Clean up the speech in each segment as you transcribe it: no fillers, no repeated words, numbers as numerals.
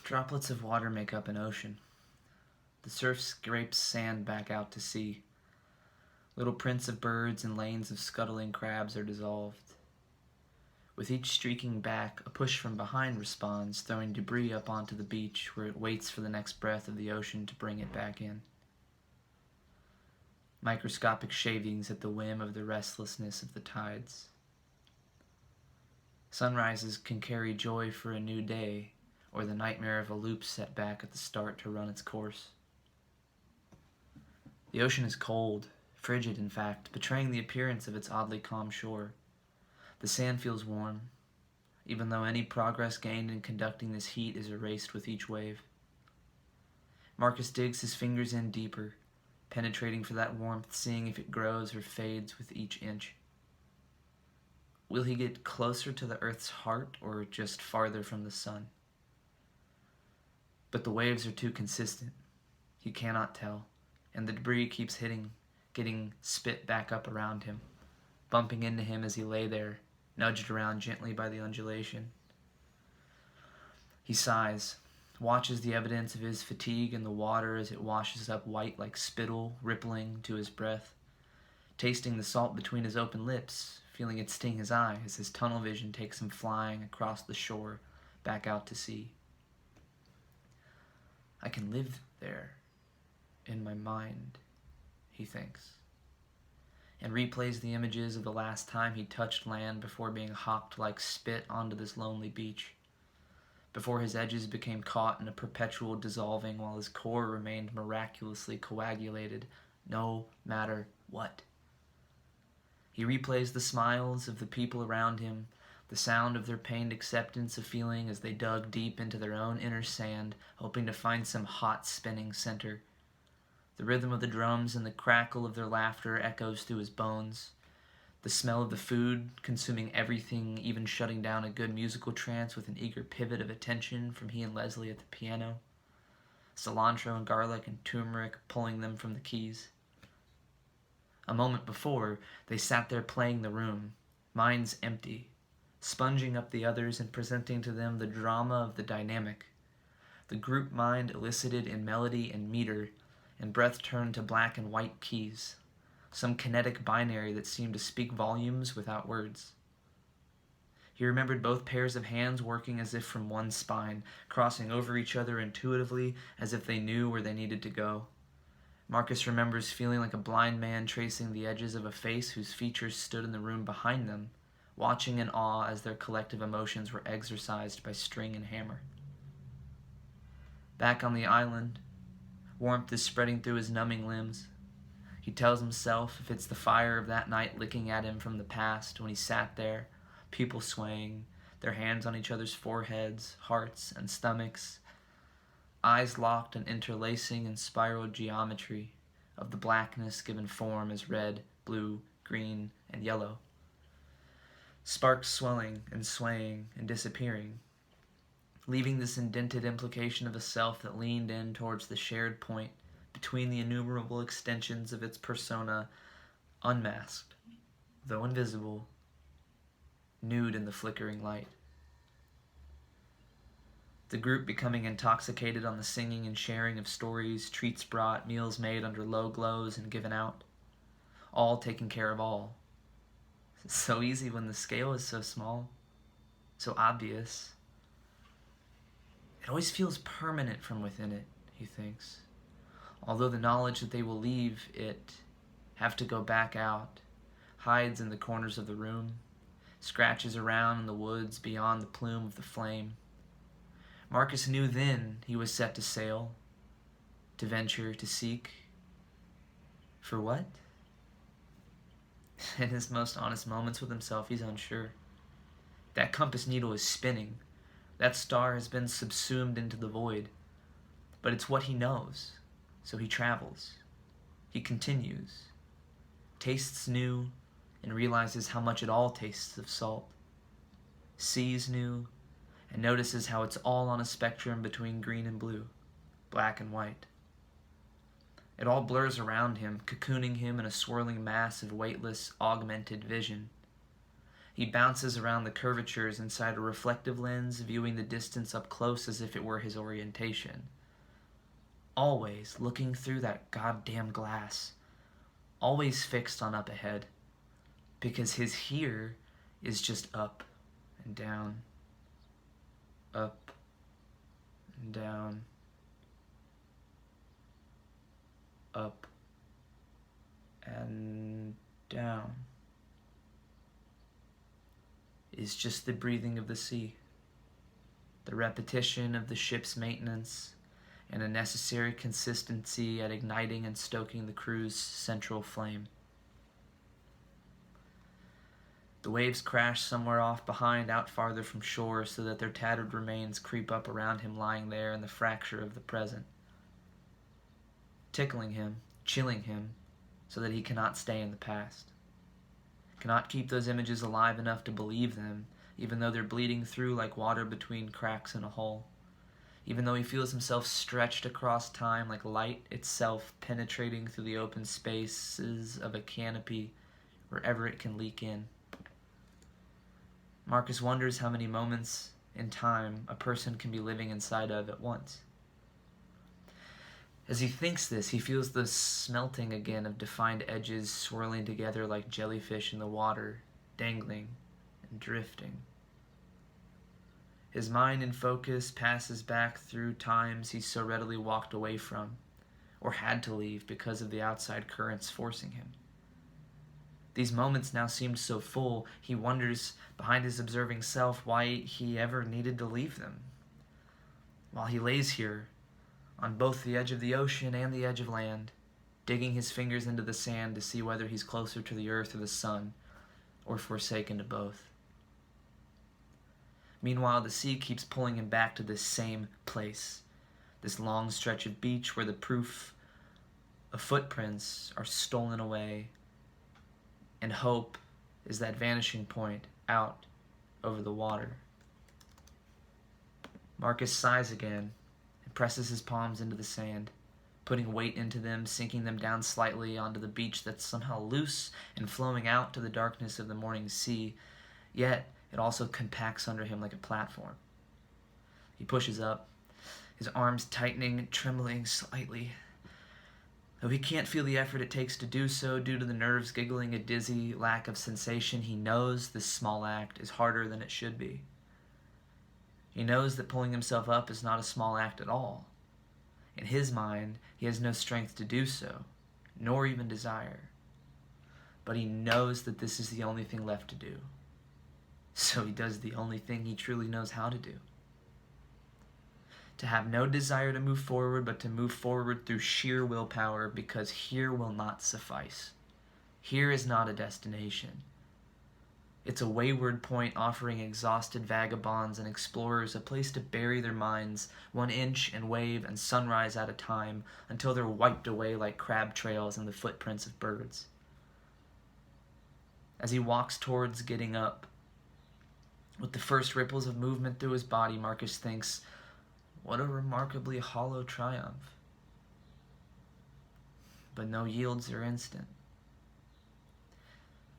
Droplets of water make up an ocean. The surf scrapes sand back out to sea. Little prints of birds and lanes of scuttling crabs are dissolved. With each streaking back, a push from behind responds, throwing debris up onto the beach where it waits for the next breath of the ocean to bring it back in. Microscopic shavings at the whim of the restlessness of the tides. Sunrises can carry joy for a new day, or the nightmare of a loop set back at the start to run its course. The ocean is cold, frigid in fact, betraying the appearance of its oddly calm shore. The sand feels warm, even though any progress gained in conducting this heat is erased with each wave. Marcus digs his fingers in deeper, penetrating for that warmth, seeing if it grows or fades with each inch. Will he get closer to the Earth's heart or just farther from the sun? But the waves are too consistent. He cannot tell, and the debris keeps hitting, getting spit back up around him, bumping into him as he lay there, nudged around gently by the undulation. He sighs, watches the evidence of his fatigue in the water as it washes up white like spittle, rippling to his breath, tasting the salt between his open lips, feeling it sting his eye as his tunnel vision takes him flying across the shore back out to sea. I can live there in my mind, he thinks, and replays the images of the last time he touched land before being hocked like spit onto this lonely beach, before his edges became caught in a perpetual dissolving while his core remained miraculously coagulated no matter what. He replays the smiles of the people around him, the sound of their pained acceptance of feeling as they dug deep into their own inner sand, hoping to find some hot spinning center. The rhythm of the drums and the crackle of their laughter echoes through his bones. The smell of the food, consuming everything, even shutting down a good musical trance with an eager pivot of attention from he and Leslie at the piano. Cilantro and garlic and turmeric pulling them from the keys. A moment before, they sat there playing the room, minds empty, sponging up the others and presenting to them the drama of the dynamic. The group mind elicited in melody and meter, and breath turned to black and white keys, some kinetic binary that seemed to speak volumes without words. He remembered both pairs of hands working as if from one spine, crossing over each other intuitively as if they knew where they needed to go. Marcus remembers feeling like a blind man tracing the edges of a face whose features stood in the room behind them, watching in awe as their collective emotions were exercised by string and hammer. Back on the island, warmth is spreading through his numbing limbs. He tells himself if it's the fire of that night licking at him from the past when he sat there, people swaying, their hands on each other's foreheads, hearts, and stomachs, eyes locked and interlacing in spiral geometry of the blackness given form as red, blue, green, and yellow. Sparks swelling and swaying and disappearing, leaving this indented implication of a self that leaned in towards the shared point between the innumerable extensions of its persona, unmasked, though invisible, nude in the flickering light. The group becoming intoxicated on the singing and sharing of stories, treats brought, meals made under low glows and given out, all taking care of all. It's so easy when the scale is so small, so obvious. It always feels permanent from within it, he thinks, although the knowledge that they will leave it, have to go back out, hides in the corners of the room, scratches around in the woods beyond the plume of the flame. Marcus knew then he was set to sail, to venture, to seek. For what? In his most honest moments with himself, he's unsure. That compass needle is spinning. That star has been subsumed into the void. But it's what he knows, so he travels. He continues, tastes new, and realizes how much it all tastes of salt. Sees new, and notices how it's all on a spectrum between green and blue, black and white. It all blurs around him, cocooning him in a swirling mass of weightless, augmented vision. He bounces around the curvatures inside a reflective lens, viewing the distance up close as if it were his orientation. Always looking through that goddamn glass. Always fixed on up ahead. Because his here is just up and down. Up and down. Up and down. Is just the breathing of the sea, the repetition of the ship's maintenance, and a necessary consistency at igniting and stoking the crew's central flame. The waves crash somewhere off behind, out farther from shore, so that their tattered remains creep up around him lying there in the fracture of the present, tickling him, chilling him, so that he cannot stay in the past. Cannot keep those images alive enough to believe them, even though they're bleeding through like water between cracks in a hull. Even though he feels himself stretched across time like light itself penetrating through the open spaces of a canopy wherever it can leak in. Marcus wonders how many moments in time a person can be living inside of at once. As he thinks this, he feels the smelting again of defined edges swirling together like jellyfish in the water, dangling and drifting. His mind in focus passes back through times he so readily walked away from, or had to leave because of the outside currents forcing him. These moments now seemed so full, he wonders behind his observing self why he ever needed to leave them. While he lays here, on both the edge of the ocean and the edge of land, digging his fingers into the sand to see whether he's closer to the earth or the sun, or forsaken to both. Meanwhile, the sea keeps pulling him back to this same place, this long stretch of beach where the proof of footprints are stolen away, and hope is that vanishing point out over the water. Marcus sighs again, presses his palms into the sand, putting weight into them, sinking them down slightly onto the beach that's somehow loose and flowing out to the darkness of the morning sea, yet it also compacts under him like a platform. He pushes up, his arms tightening, trembling slightly. Though he can't feel the effort it takes to do so due to the nerves giggling a dizzy lack of sensation, he knows this small act is harder than it should be. He knows that pulling himself up is not a small act at all. In his mind, he has no strength to do so, nor even desire. But he knows that this is the only thing left to do. So he does the only thing he truly knows how to do. To have no desire to move forward, but to move forward through sheer willpower, because here will not suffice. Here is not a destination. It's a wayward point offering exhausted vagabonds and explorers a place to bury their minds 1 inch and wave and sunrise at a time until they're wiped away like crab trails and the footprints of birds. As he walks towards getting up, with the first ripples of movement through his body, Marcus thinks, what a remarkably hollow triumph. But no yields are instant.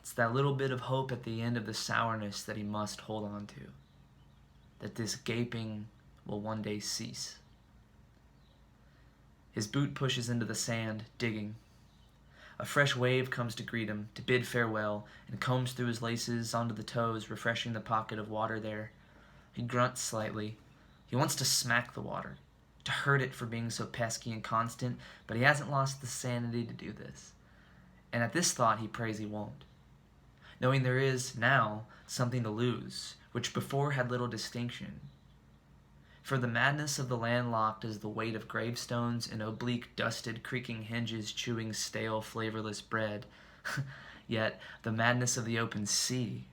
It's that little bit of hope at the end of the sourness that he must hold on to, that this gaping will one day cease. His boot pushes into the sand, digging. A fresh wave comes to greet him, to bid farewell, and combs through his laces onto the toes, refreshing the pocket of water there. He grunts slightly. He wants to smack the water, to hurt it for being so pesky and constant, but he hasn't lost the sanity to do this. And at this thought, he prays he won't, knowing there is, now, something to lose, which before had little distinction. For the madness of the landlocked is the weight of gravestones and oblique, dusted, creaking hinges chewing stale, flavorless bread. Yet the madness of the open sea,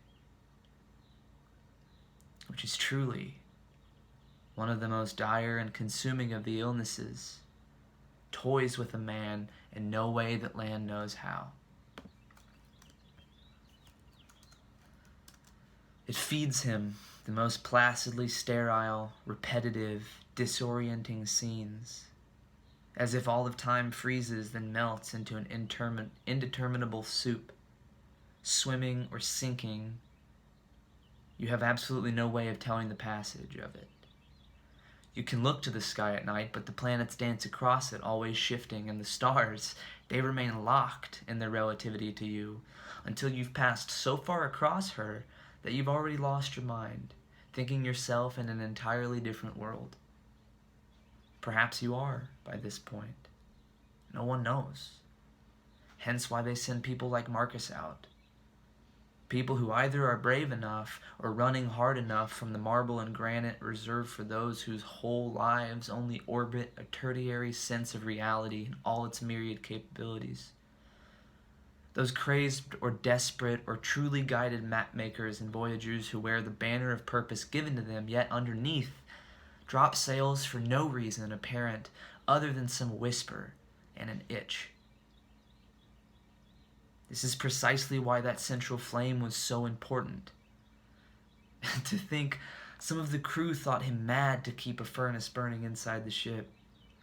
which is truly one of the most dire and consuming of the illnesses, toys with a man in no way that land knows how. It feeds him the most placidly sterile, repetitive, disorienting scenes, as if all of time freezes then melts into an indeterminable soup, swimming or sinking You have absolutely no way of telling the passage of it. You can look to the sky at night, but the planets dance across it, always shifting, and the stars, they remain locked in their relativity to you until you've passed so far across her that you've already lost your mind, thinking yourself in an entirely different world. Perhaps you are by this point. No one knows. Hence why they send people like Marcus out. People who either are brave enough or running hard enough from the marble and granite reserved for those whose whole lives only orbit a tertiary sense of reality in all its myriad capabilities. Those crazed or desperate or truly guided map makers and voyagers who wear the banner of purpose given to them, yet underneath drop sails for no reason apparent other than some whisper and an itch. This is precisely why that central flame was so important. To think some of the crew thought him mad to keep a furnace burning inside the ship,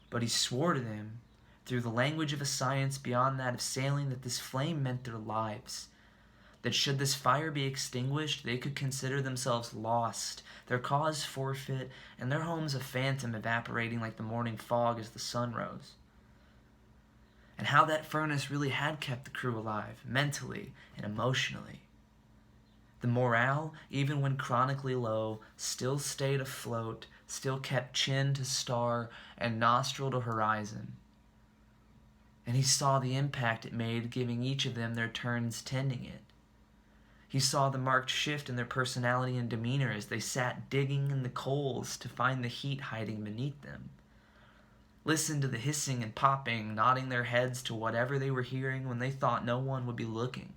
but he swore to them, through the language of a science beyond that of sailing, that this flame meant their lives, that should this fire be extinguished, they could consider themselves lost, their cause forfeit, and their homes a phantom evaporating like the morning fog as the sun rose. And how that furnace really had kept the crew alive, mentally and emotionally. The morale, even when chronically low, still stayed afloat, still kept chin to star and nostril to horizon. And he saw the impact it made, giving each of them their turns tending it. He saw the marked shift in their personality and demeanor as they sat digging in the coals to find the heat hiding beneath them. Listened to the hissing and popping, nodding their heads to whatever they were hearing when they thought no one would be looking.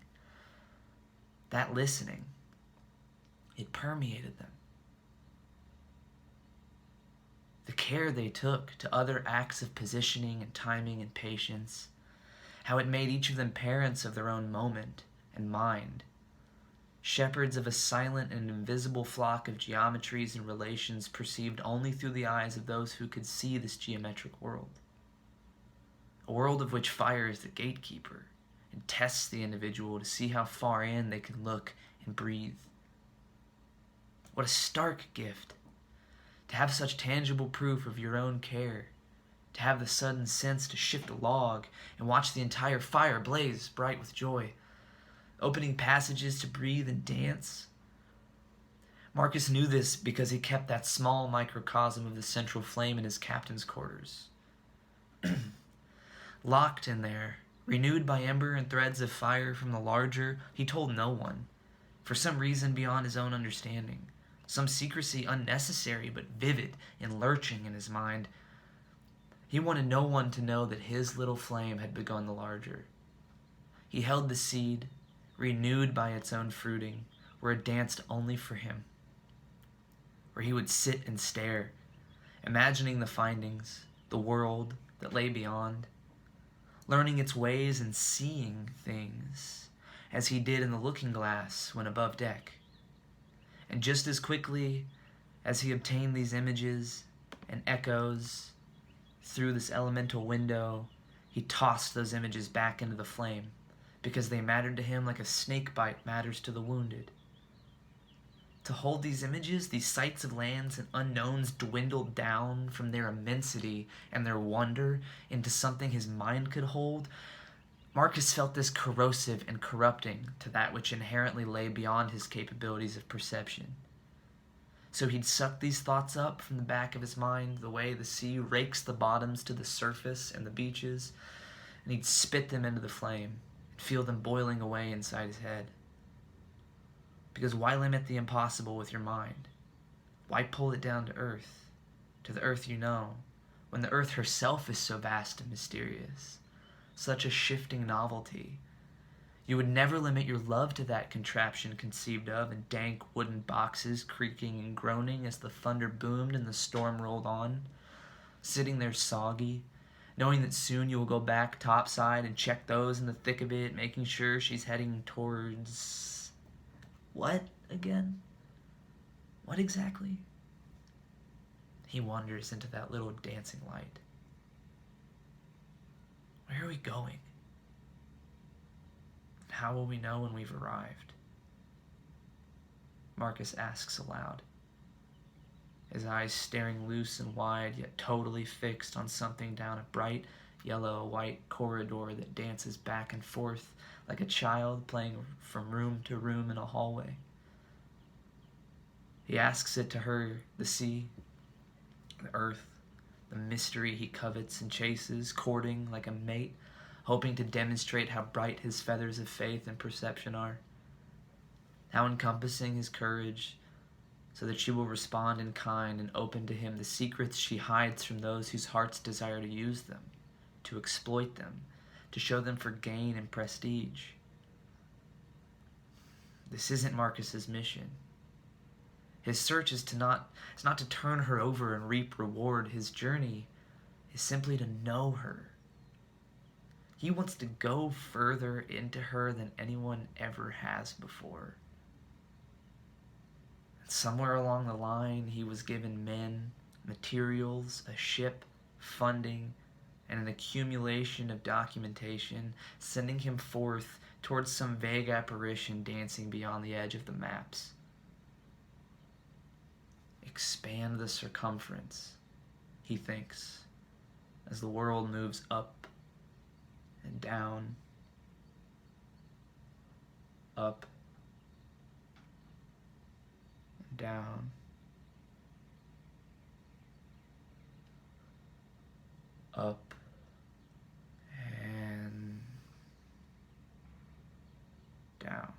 That listening, it permeated them. The care they took to other acts of positioning and timing and patience, how it made each of them parents of their own moment and mind, shepherds of a silent and invisible flock of geometries and relations perceived only through the eyes of those who could see this geometric world. A world of which fire is the gatekeeper and tests the individual to see how far in they can look and breathe. What a stark gift, to have such tangible proof of your own care, to have the sudden sense to shift a log and watch the entire fire blaze bright with joy, opening passages to breathe and dance. Marcus knew this because he kept that small microcosm of the central flame in his captain's quarters. Locked in there, renewed by ember and threads of fire from the larger, he told no one, for some reason beyond his own understanding, some secrecy unnecessary but vivid and lurching in his mind. He wanted no one to know that his little flame had begun the larger. He held the seed, renewed by its own fruiting, where it danced only for him, where he would sit and stare, imagining the findings, the world that lay beyond, learning its ways and seeing things, as he did in the looking glass when above deck. And just as quickly as he obtained these images and echoes through this elemental window, he tossed those images back into the flame, because they mattered to him like a snake bite matters to the wounded. To hold these images, these sights of lands and unknowns dwindled down from their immensity and their wonder into something his mind could hold, Marcus felt this corrosive and corrupting to that which inherently lay beyond his capabilities of perception. So he'd suck these thoughts up from the back of his mind the way the sea rakes the bottoms to the surface and the beaches, and he'd spit them into the flame, feel them boiling away inside his head. Because why limit the impossible with your mind? Why pull it down to the earth you know, when the earth herself is so vast and mysterious, such a shifting novelty? You would never limit your love to that contraption conceived of in dank wooden boxes creaking and groaning as the thunder boomed and the storm rolled on, sitting there soggy, knowing that soon you will go back topside and check those in the thick of it, making sure she's heading towards... what again? What exactly? He wanders into that little dancing light. Where are we going? How will we know when we've arrived? Marcus asks aloud, his eyes staring loose and wide, yet totally fixed on something down a bright yellow-white corridor that dances back and forth like a child playing from room to room in a hallway. He asks it to her, the sea, the earth, the mystery he covets and chases, courting like a mate, hoping to demonstrate how bright his feathers of faith and perception are, how encompassing his courage, so that she will respond in kind and open to him the secrets she hides from those whose hearts desire to use them, to exploit them, to show them for gain and prestige. This isn't Marcus's mission. His search is not to turn her over and reap reward. His journey is simply to know her. He wants to go further into her than anyone ever has before. Somewhere along the line, he was given men, materials, a ship, funding, and an accumulation of documentation, sending him forth towards some vague apparition dancing beyond the edge of the maps. Expand the circumference, he thinks, as the world moves up and down, up and down, up and down.